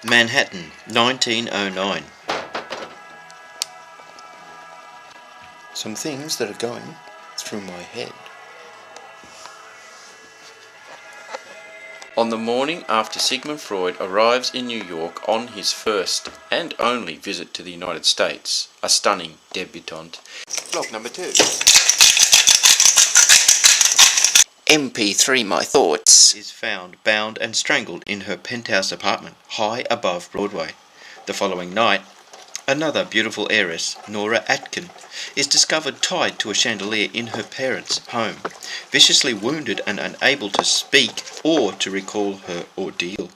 Manhattan, 1909. Some things that are going through my head. On the morning after Sigmund Freud arrives in New York on his first and only visit to the United States, a stunning debutante. Block number 2. MP3 My Thoughts is found bound and strangled in her penthouse apartment high above Broadway. The following night, another beautiful heiress, Nora Atkin, is discovered tied to a chandelier in her parents' home, viciously wounded and unable to speak or to recall her ordeal.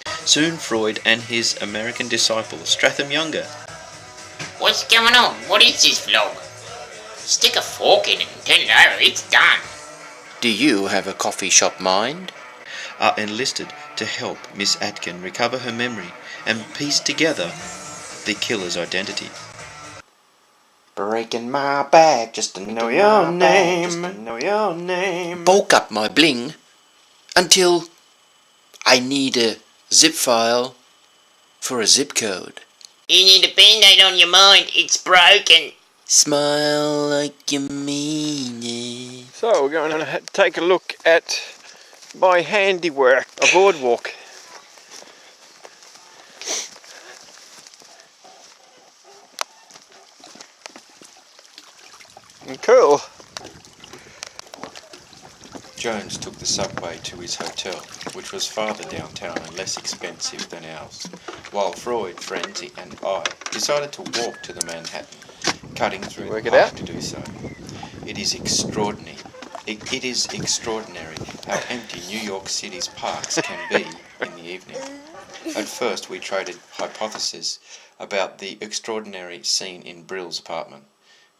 Soon Freud and his American disciple, Stratham Younger. What's going on? What is this vlog? Stick a fork in it and turn it over, it's done. Do you have a coffee shop mind? Are enlisted to help Miss Atkin recover her memory and piece together the killer's identity. Breaking my back just to know your name. Bulk up my bling until I need a zip file for a zip code. You need a band-aid on your mind, it's broken. Smile like you mean it. So we're going to take a look at my handiwork, a boardwalk. Cool. Jones took the subway to his hotel, which was farther downtown and less expensive than ours, while Freud, Frenzy and I decided to walk to the Manhattan, cutting through the park to do so. It is extraordinary. It is extraordinary how empty New York City's parks can be in the evening. At first we traded hypotheses about the extraordinary scene in Brill's apartment.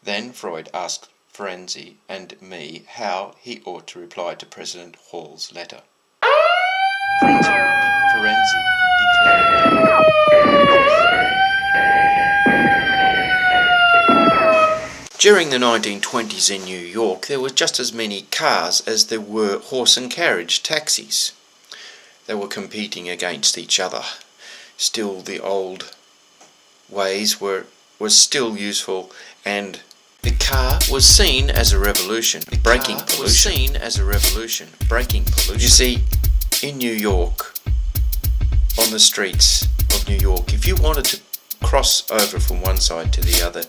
Then Freud asked Frenzy and me how he ought to reply to President Hall's letter. Frenzy declared. During the 1920s in New York, there were just as many cars as there were horse and carriage taxis. They were competing against each other. Still, the old ways were still useful, and the car was seen as a revolution, breaking pollution. You see, in New York, on the streets of New York, if you wanted to cross over from one side to the other,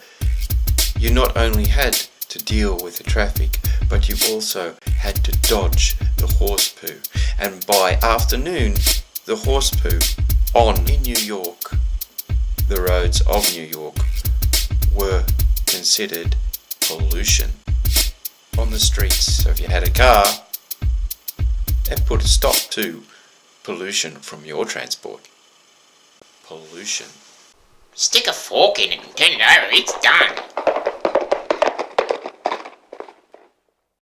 you not only had to deal with the traffic, but you also had to dodge the horse poo. And by afternoon, the horse poo in New York, the roads of New York, were considered pollution on the streets. So if you had a car, that put a stop to pollution from your transport. Pollution. Stick a fork in it and turn it over, it's done.